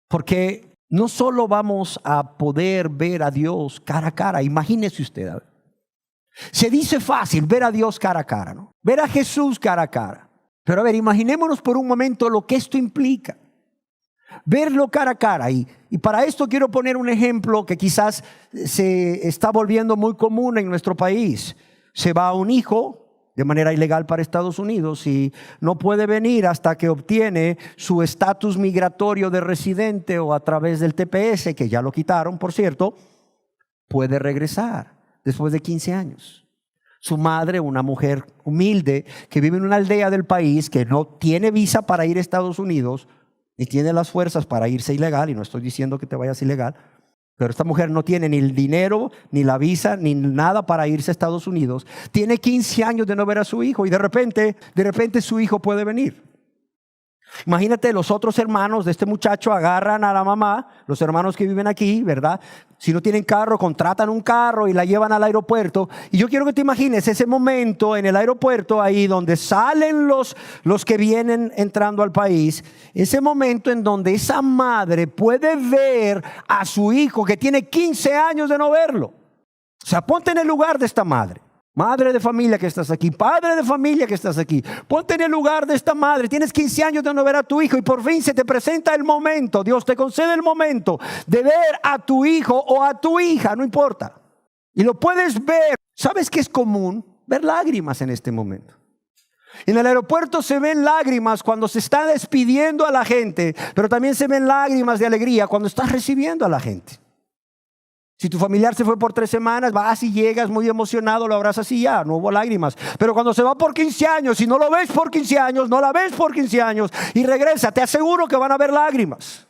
Porque no solo vamos a poder ver a Dios cara a cara. Imagínese usted, a ver. Se dice fácil ver a Dios cara a cara, ¿no? Ver a Jesús cara a cara. Pero a ver, imaginémonos por un momento lo que esto implica. Verlo cara a cara. Y para esto quiero poner un ejemplo que quizás se está volviendo muy común en nuestro país. Se va un hijo de manera ilegal para Estados Unidos y no puede venir hasta que obtiene su estatus migratorio de residente, o a través del TPS, que ya lo quitaron, por cierto, puede regresar después de 15 años. Su madre, una mujer humilde que vive en una aldea del país, que no tiene visa para ir a Estados Unidos, ni tiene las fuerzas para irse ilegal, y no estoy diciendo que te vayas ilegal, pero esta mujer no tiene ni el dinero, ni la visa, ni nada para irse a Estados Unidos. Tiene 15 años de no ver a su hijo y de repente su hijo puede venir. Imagínate, los otros hermanos de este muchacho agarran a la mamá, los hermanos que viven aquí, ¿verdad? Si no tienen carro, contratan un carro y la llevan al aeropuerto. Y yo quiero que te imagines ese momento en el aeropuerto, ahí donde salen los que vienen entrando al país. Ese momento en donde esa madre puede ver a su hijo que tiene 15 años de no verlo. O sea, ponte en el lugar de esta madre. Madre de familia que estás aquí, padre de familia que estás aquí, ponte en el lugar de esta madre. Tienes 15 años de no ver a tu hijo y por fin se te presenta el momento. Dios te concede el momento de ver a tu hijo o a tu hija, no importa. Y lo puedes ver. ¿Sabes qué es común? Ver lágrimas en este momento. En el aeropuerto se ven lágrimas cuando se está despidiendo a la gente, pero también se ven lágrimas de alegría cuando estás recibiendo a la gente. Si tu familiar se fue por 3 semanas, vas y llegas muy emocionado, lo abrazas y ya, no hubo lágrimas. Pero cuando se va por 15 años y no lo ves por 15 años, no la ves por 15 años y regresa, te aseguro que van a haber lágrimas.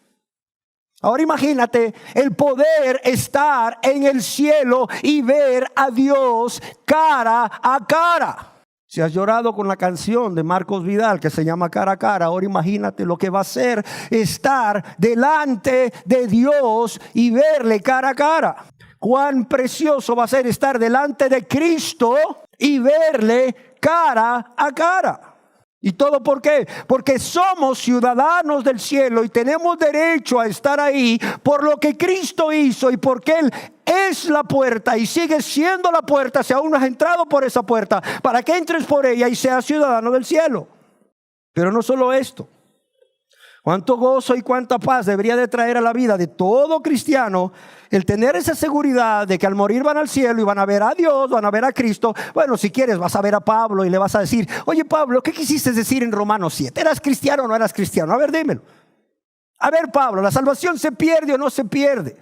Ahora imagínate el poder estar en el cielo y ver a Dios cara a cara. Si has llorado con la canción de Marcos Vidal que se llama Cara a Cara, ahora imagínate lo que va a ser estar delante de Dios y verle cara a cara. Cuán precioso va a ser estar delante de Cristo y verle cara a cara. ¿Y todo por qué? Porque somos ciudadanos del cielo y tenemos derecho a estar ahí por lo que Cristo hizo y porque Él es la puerta y sigue siendo la puerta si aún no has entrado por esa puerta, para que entres por ella y seas ciudadano del cielo. Pero no solo esto. Cuánto gozo y cuánta paz debería de traer a la vida de todo cristiano el tener esa seguridad de que al morir van al cielo y van a ver a Dios, van a ver a Cristo. Bueno, si quieres vas a ver a Pablo y le vas a decir: oye Pablo, ¿qué quisiste decir en Romanos 7? ¿Eras cristiano o no eras cristiano? A ver, dímelo. A ver Pablo, ¿la salvación se pierde o no se pierde?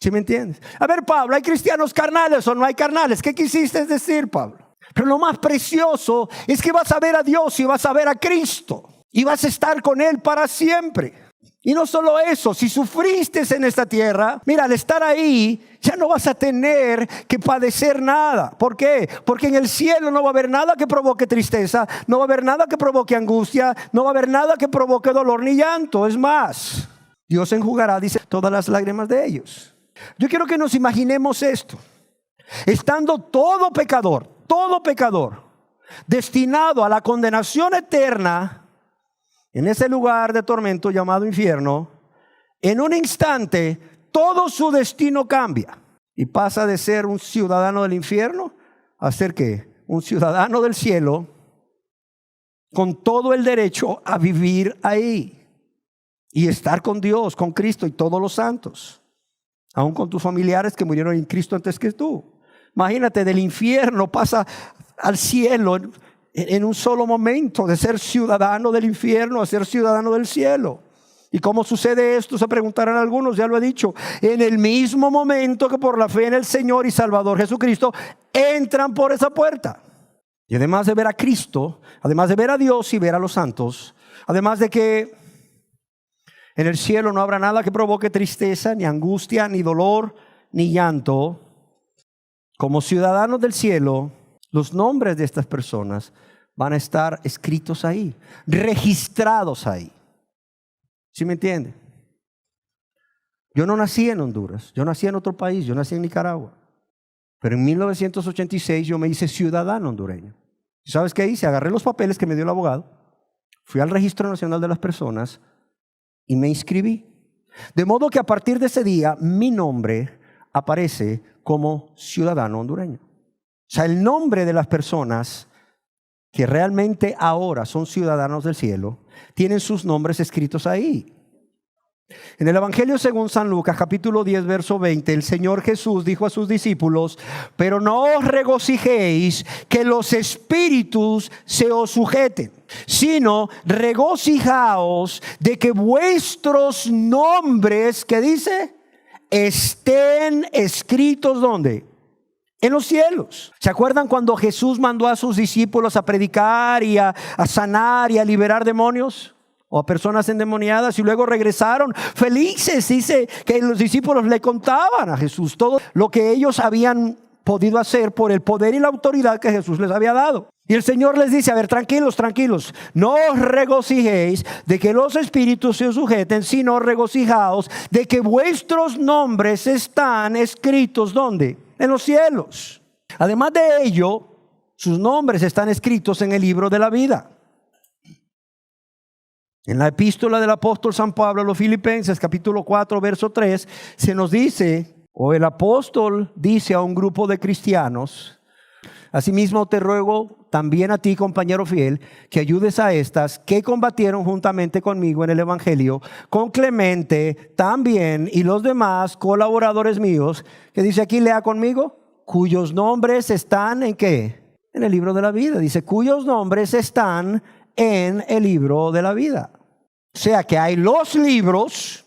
¿Sí me entiendes? A ver Pablo, ¿hay cristianos carnales o no hay carnales? ¿Qué quisiste decir, Pablo? Pero lo más precioso es que vas a ver a Dios y vas a ver a Cristo. Y vas a estar con Él para siempre. Y no solo eso, si sufriste en esta tierra, mira, al estar ahí ya no vas a tener que padecer nada. ¿Por qué? Porque en el cielo no va a haber nada que provoque tristeza, no va a haber nada que provoque angustia, no va a haber nada que provoque dolor ni llanto. Es más, Dios enjugará, dice, todas las lágrimas de ellos. Yo quiero que nos imaginemos esto. Estando todo pecador, destinado a la condenación eterna, en ese lugar de tormento llamado infierno, en un instante todo su destino cambia y pasa de ser un ciudadano del infierno a ser ¿qué? Un ciudadano del cielo con todo el derecho a vivir ahí y estar con Dios, con Cristo y todos los santos, aún con tus familiares que murieron en Cristo antes que tú. Imagínate, del infierno pasa al cielo en un solo momento, de ser ciudadano del infierno a ser ciudadano del cielo. ¿Y cómo sucede esto? Se preguntarán algunos, ya lo he dicho. En el mismo momento que por la fe en el Señor y Salvador Jesucristo entran por esa puerta. Y además de ver a Cristo, además de ver a Dios y ver a los santos, además de que en el cielo no habrá nada que provoque tristeza, ni angustia, ni dolor, ni llanto, como ciudadanos del cielo, los nombres de estas personas van a estar escritos ahí, registrados ahí. ¿Sí me entiende? Yo no nací en Honduras, yo nací en otro país, yo nací en Nicaragua. Pero en 1986 yo me hice ciudadano hondureño. ¿Y sabes qué hice? Agarré los papeles que me dio el abogado, fui al Registro Nacional de las Personas y me inscribí. De modo que a partir de ese día mi nombre aparece como ciudadano hondureño. O sea, el nombre de las personas que realmente ahora son ciudadanos del cielo tienen sus nombres escritos ahí. En el Evangelio según San Lucas, capítulo 10, verso 20, el Señor Jesús dijo a sus discípulos: pero no os regocijéis que los espíritus se os sujeten, sino regocijaos de que vuestros nombres, ¿qué dice? Estén escritos, ¿dónde? En los cielos. ¿Se acuerdan cuando Jesús mandó a sus discípulos a predicar y a sanar y a liberar demonios o a personas endemoniadas, y luego regresaron felices? Dice que los discípulos le contaban a Jesús todo lo que ellos habían podido hacer por el poder y la autoridad que Jesús les había dado. Y el Señor les dice: a ver, tranquilos, no os regocijéis de que los espíritus se os sujeten, sino regocijaos de que vuestros nombres están escritos, ¿dónde? En los cielos. Además de ello, sus nombres están escritos en el libro de la vida. En la epístola del apóstol San Pablo a los Filipenses, capítulo 4, verso 3, se nos dice, o el apóstol dice a un grupo de cristianos: asimismo te ruego también a ti, compañero fiel, que ayudes a estas que combatieron juntamente conmigo en el evangelio, con Clemente también y los demás colaboradores míos, que dice aquí, lea conmigo, cuyos nombres están ¿en qué? En el libro de la vida. Dice, cuyos nombres están en el libro de la vida. O sea que hay los libros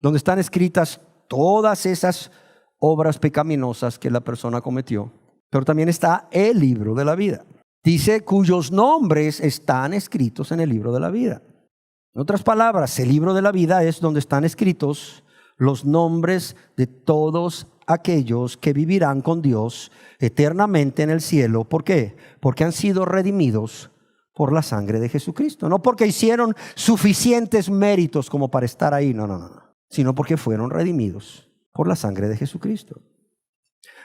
donde están escritas todas esas obras pecaminosas que la persona cometió, pero también está el libro de la vida. Dice, cuyos nombres están escritos en el libro de la vida. En otras palabras, el libro de la vida es donde están escritos los nombres de todos aquellos que vivirán con Dios eternamente en el cielo. ¿Por qué? Porque han sido redimidos por la sangre de Jesucristo. No porque hicieron suficientes méritos como para estar ahí, no. Sino porque fueron redimidos por la sangre de Jesucristo.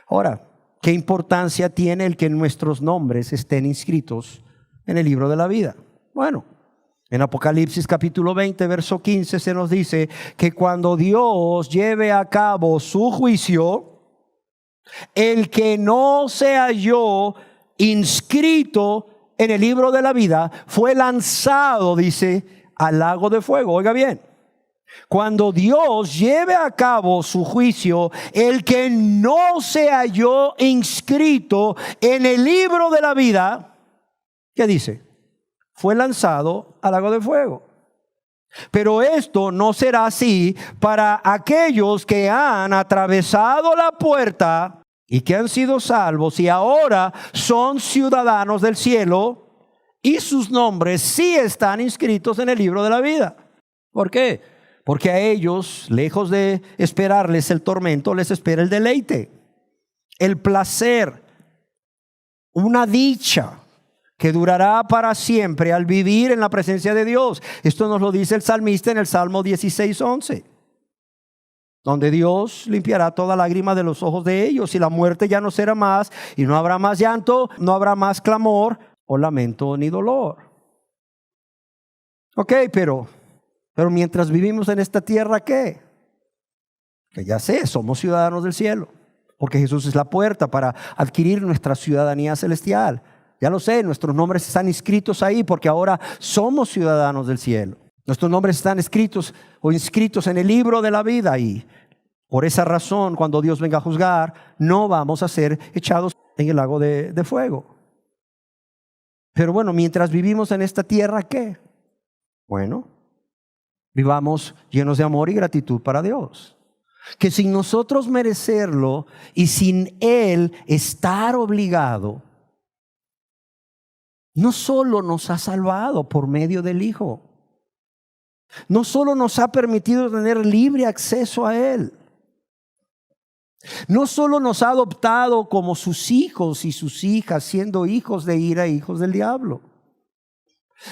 Ahora, ¿qué importancia tiene el que nuestros nombres estén inscritos en el libro de la vida? Bueno, en Apocalipsis capítulo 20, verso 15 se nos dice que cuando Dios lleve a cabo su juicio, el que no se halló inscrito en el libro de la vida fue lanzado, dice, al lago de fuego. Oiga bien, cuando Dios lleve a cabo su juicio, el que no se halló inscrito en el libro de la vida, ¿qué dice? Fue lanzado al lago de fuego. Pero esto no será así para aquellos que han atravesado la puerta y que han sido salvos y ahora son ciudadanos del cielo y sus nombres sí están inscritos en el libro de la vida. ¿Por qué? Porque a ellos, lejos de esperarles el tormento, les espera el deleite, el placer, una dicha que durará para siempre al vivir en la presencia de Dios. Esto nos lo dice el salmista en el Salmo 16:11, donde Dios limpiará toda lágrima de los ojos de ellos y la muerte ya no será más y no habrá más llanto, no habrá más clamor o lamento ni dolor. Ok, pero mientras vivimos en esta tierra, ¿qué? Que ya sé, somos ciudadanos del cielo, porque Jesús es la puerta para adquirir nuestra ciudadanía celestial. Ya lo sé, nuestros nombres están inscritos ahí porque ahora somos ciudadanos del cielo. Nuestros nombres están escritos o inscritos en el libro de la vida y por esa razón, cuando Dios venga a juzgar, no vamos a ser echados en el lago de fuego. Pero bueno, mientras vivimos en esta tierra, ¿qué? Bueno, vivamos llenos de amor y gratitud para Dios. Que sin nosotros merecerlo y sin Él estar obligado, no solo nos ha salvado por medio del Hijo, no solo nos ha permitido tener libre acceso a Él, no solo nos ha adoptado como sus hijos y sus hijas, siendo hijos de ira e hijos del diablo.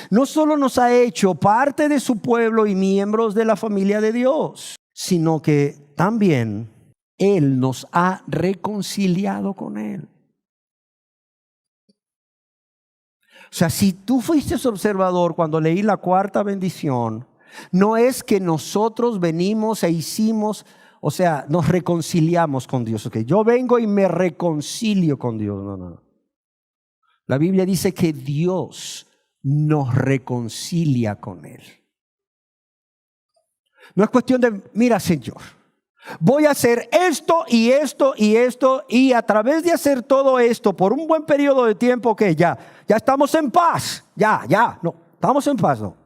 No solo nos ha hecho parte de su pueblo y miembros de la familia de Dios, sino que también Él nos ha reconciliado con Él. O sea, si tú fuiste observador cuando leí la cuarta bendición, no es que nosotros venimos e hicimos, o sea, nos reconciliamos con Dios. Okay, yo vengo y me reconcilio con Dios. No. La Biblia dice que Dios nos reconcilia con Él. No es cuestión de, mira, Señor, voy a hacer esto y esto y esto, y a través de hacer todo esto por un buen periodo de tiempo, que ya estamos en paz, no, estamos en paz, no.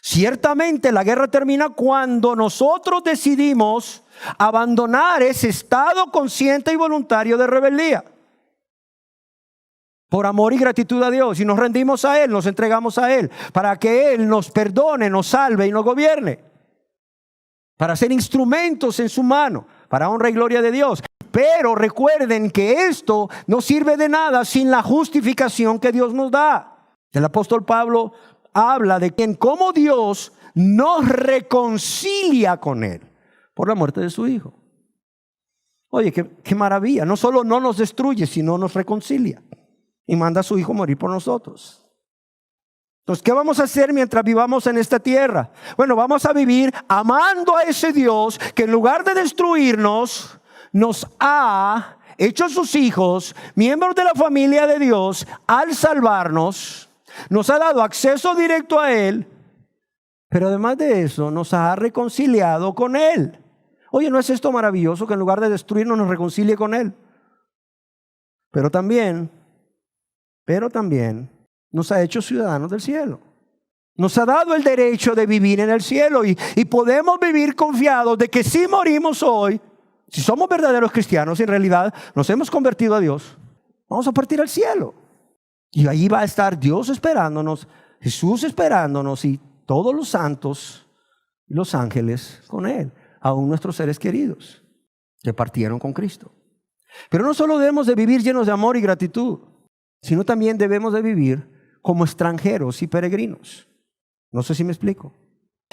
Ciertamente la guerra termina cuando nosotros decidimos abandonar ese estado consciente y voluntario de rebeldía por amor y gratitud a Dios, y nos rendimos a Él, nos entregamos a Él para que Él nos perdone, nos salve y nos gobierne, para ser instrumentos en su mano, para honra y gloria de Dios. Pero recuerden que esto no sirve de nada sin la justificación que Dios nos da. El apóstol Pablo habla de que cómo Dios nos reconcilia con Él por la muerte de su Hijo. Oye, qué maravilla. No solo no nos destruye, sino nos reconcilia y manda a su Hijo morir por nosotros. Entonces, ¿qué vamos a hacer mientras vivamos en esta tierra? Bueno, vamos a vivir amando a ese Dios que en lugar de destruirnos, nos ha hecho sus hijos, miembros de la familia de Dios, al salvarnos, nos ha dado acceso directo a Él, pero además de eso, nos ha reconciliado con Él. Oye, ¿no es esto maravilloso que en lugar de destruirnos nos reconcilie con Él? Pero también nos ha hecho ciudadanos del cielo. Nos ha dado el derecho de vivir en el cielo y podemos vivir confiados de que si morimos hoy, si somos verdaderos cristianos y en realidad nos hemos convertido a Dios, vamos a partir al cielo. Y allí va a estar Dios esperándonos, Jesús esperándonos y todos los santos y los ángeles con Él, aún nuestros seres queridos. que partieron con Cristo. Pero no solo debemos de vivir llenos de amor y gratitud, sino también debemos de vivir como extranjeros y peregrinos. No sé si me explico.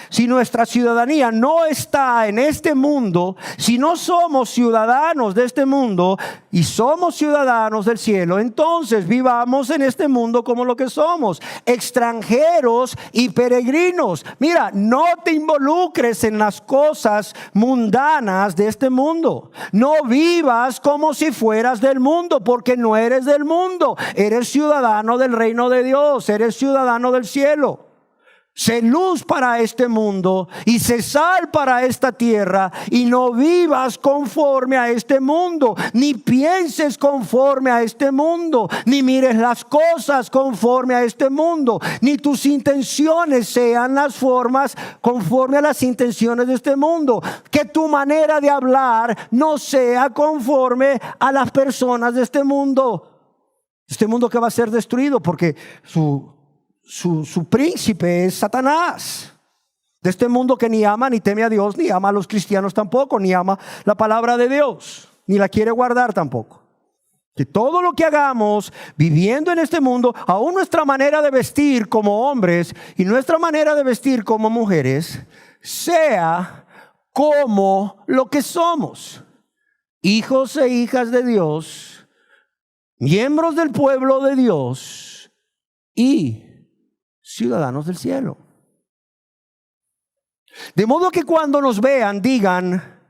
Si nuestra ciudadanía no está en este mundo, si no somos ciudadanos de este mundo y somos ciudadanos del cielo, entonces vivamos en este mundo como lo que somos, extranjeros y peregrinos. Mira, no te involucres en las cosas mundanas de este mundo. No vivas como si fueras del mundo, porque no eres del mundo. Eres ciudadano del reino de Dios, eres ciudadano del cielo. Sé luz para este mundo y sé sal para esta tierra, y no vivas conforme a este mundo, ni pienses conforme a este mundo, ni mires las cosas conforme a este mundo, ni tus intenciones sean las formas conforme a las intenciones de este mundo. Que tu manera de hablar no sea conforme a las personas de este mundo que va a ser destruido, porque su príncipe es Satanás, de este mundo que ni ama ni teme a Dios, ni ama a los cristianos tampoco, ni ama la palabra de Dios, ni la quiere guardar tampoco. Que todo lo que hagamos viviendo en este mundo, aún nuestra manera de vestir como hombres y nuestra manera de vestir como mujeres, sea como lo que somos: hijos e hijas de Dios, miembros del pueblo de Dios y ciudadanos del cielo. De modo que cuando nos vean digan: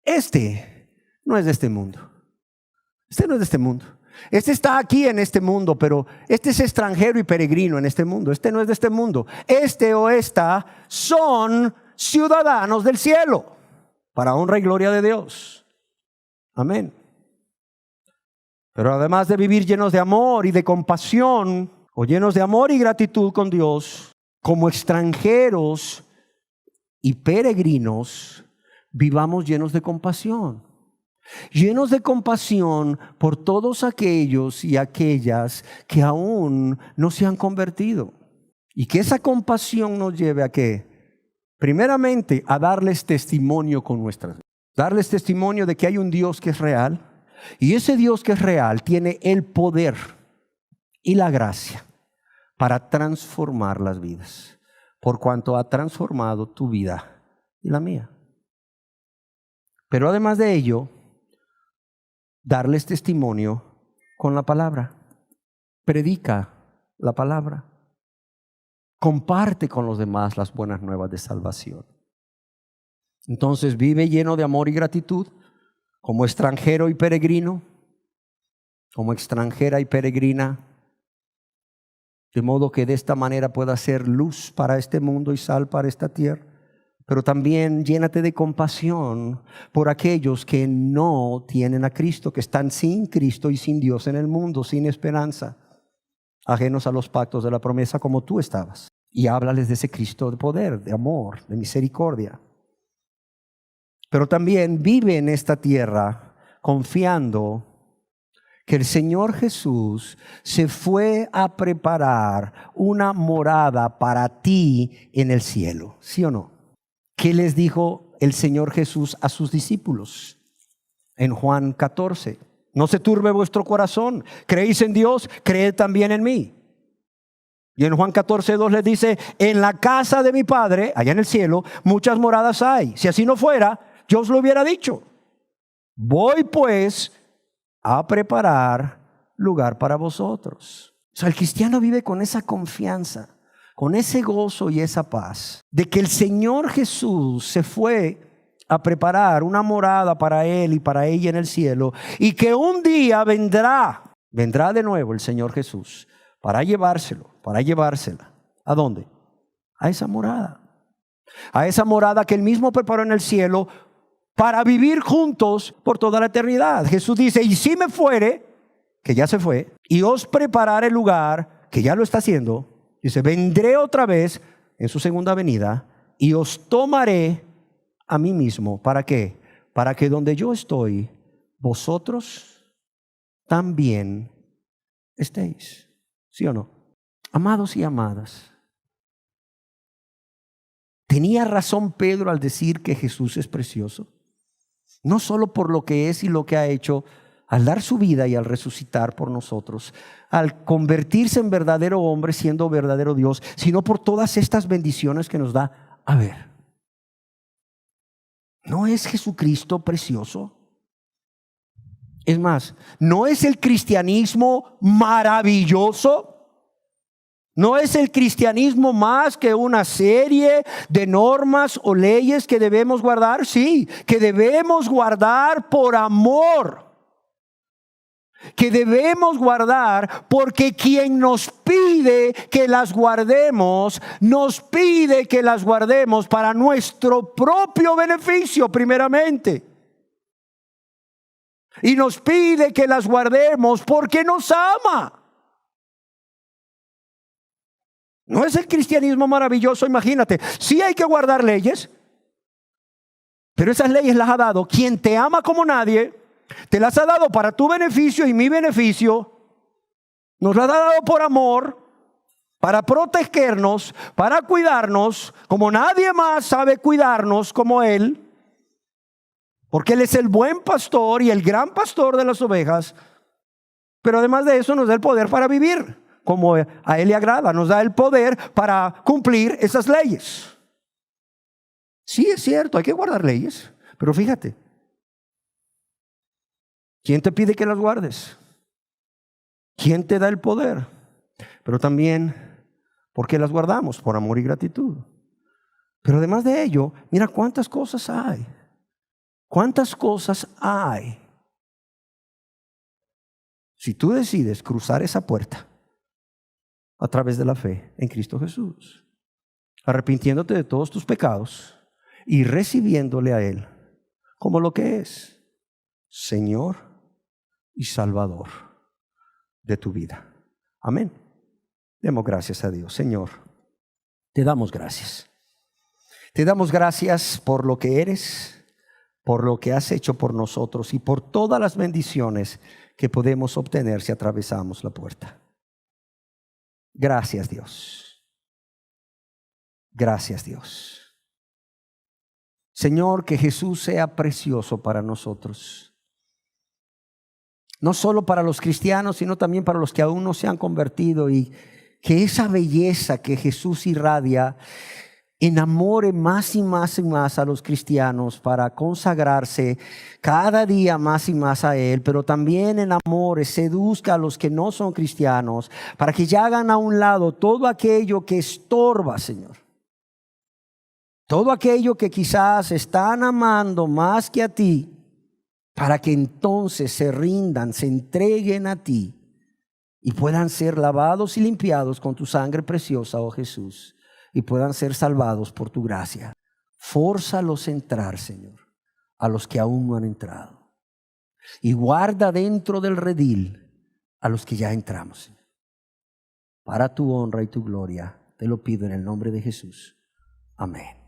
este no es de este mundo. Este no es de este mundo. Este está aquí en este mundo, pero este es extranjero y peregrino en este mundo. Este no es de este mundo. Este o esta son ciudadanos del cielo, para honra y gloria de Dios. Amén. Pero además de vivir llenos de amor y de compasión, o llenos de amor y gratitud con Dios, como extranjeros y peregrinos, vivamos llenos de compasión. Llenos de compasión por todos aquellos y aquellas que aún no se han convertido. Y que esa compasión nos lleve a ¿qué? Primeramente, a darles testimonio con nuestras vidas. Darles testimonio de que hay un Dios que es real. Y ese Dios que es real tiene el poder y la gracia para transformar las vidas, por cuanto ha transformado tu vida y la mía. Pero además de ello, darles testimonio con la palabra. Predica la palabra. Comparte con los demás las buenas nuevas de salvación. Entonces vive lleno de amor y gratitud, como extranjero y peregrino, como extranjera y peregrina, de modo que de esta manera pueda ser luz para este mundo y sal para esta tierra. Pero también llénate de compasión por aquellos que no tienen a Cristo, que están sin Cristo y sin Dios en el mundo, sin esperanza, ajenos a los pactos de la promesa como tú estabas. Y háblales de ese Cristo de poder, de amor, de misericordia. Pero también vive en esta tierra confiando que el Señor Jesús se fue a preparar una morada para ti en el cielo, ¿sí o no? ¿Qué les dijo el Señor Jesús a sus discípulos en Juan 14? No se turbe vuestro corazón, creéis en Dios, creed también en mí. Y en Juan 14:2 les dice: en la casa de mi Padre, allá en el cielo, muchas moradas hay. Si así no fuera, yo os lo hubiera dicho. Voy pues a preparar lugar para vosotros. O sea, el cristiano vive con esa confianza, con ese gozo y esa paz, de que el Señor Jesús se fue a preparar una morada para él y para ella en el cielo, y que un día vendrá de nuevo el Señor Jesús para llevársela. ¿A dónde? A esa morada que él mismo preparó en el cielo para vivir juntos por toda la eternidad. Jesús dice: y si me fuere, que ya se fue, y os prepararé el lugar, que ya lo está haciendo, dice: vendré otra vez en su segunda venida y os tomaré a mí mismo. ¿Para qué? Para que donde yo estoy, vosotros también estéis. ¿Sí o no? Amados y amadas, ¿tenía razón Pedro al decir que Jesús es precioso? No solo por lo que es y lo que ha hecho al dar su vida y al resucitar por nosotros, al convertirse en verdadero hombre siendo verdadero Dios, sino por todas estas bendiciones que nos da. A ver, ¿no es Jesucristo precioso? Es más, ¿no es el cristianismo maravilloso? ¿No es el cristianismo más que una serie de normas o leyes que debemos guardar? Sí, que debemos guardar por amor. Que debemos guardar porque quien nos pide que las guardemos, nos pide que las guardemos para nuestro propio beneficio primeramente. Y nos pide que las guardemos porque nos ama. ¿No es el cristianismo maravilloso? Imagínate, sí hay que guardar leyes, pero esas leyes las ha dado quien te ama como nadie. Te las ha dado para tu beneficio y mi beneficio. Nos las ha dado por amor, para protegernos, para cuidarnos, como nadie más sabe cuidarnos como Él. Porque Él es el buen pastor y el gran pastor de las ovejas. Pero además de eso nos da el poder para vivir como a Él le agrada. Nos da el poder para cumplir esas leyes. Sí, es cierto, hay que guardar leyes. Pero fíjate, ¿quién te pide que las guardes? ¿Quién te da el poder? Pero también, ¿por qué las guardamos? Por amor y gratitud. Pero además de ello, mira cuántas cosas hay. ¿Cuántas cosas hay? Si tú decides cruzar esa puerta a través de la fe en Cristo Jesús, arrepintiéndote de todos tus pecados y recibiéndole a Él como lo que es, Señor y Salvador de tu vida. Amén. Demos gracias a Dios. Señor, te damos gracias. Te damos gracias por lo que eres, por lo que has hecho por nosotros y por todas las bendiciones que podemos obtener si atravesamos la puerta. Gracias, Dios. Gracias, Dios. Señor, que Jesús sea precioso para nosotros. No solo para los cristianos, sino también para los que aún no se han convertido, y que esa belleza que Jesús irradia enamore más y más y más a los cristianos para consagrarse cada día más y más a Él, pero también enamore, seduzca a los que no son cristianos para que ya hagan a un lado todo aquello que estorba, Señor. Todo aquello que quizás están amando más que a ti, para que entonces se rindan, se entreguen a ti y puedan ser lavados y limpiados con tu sangre preciosa, oh Jesús, y puedan ser salvados por tu gracia. Fórzalos a entrar, Señor, a los que aún no han entrado. Y guarda dentro del redil a los que ya entramos, Señor. Para tu honra y tu gloria, te lo pido en el nombre de Jesús. Amén.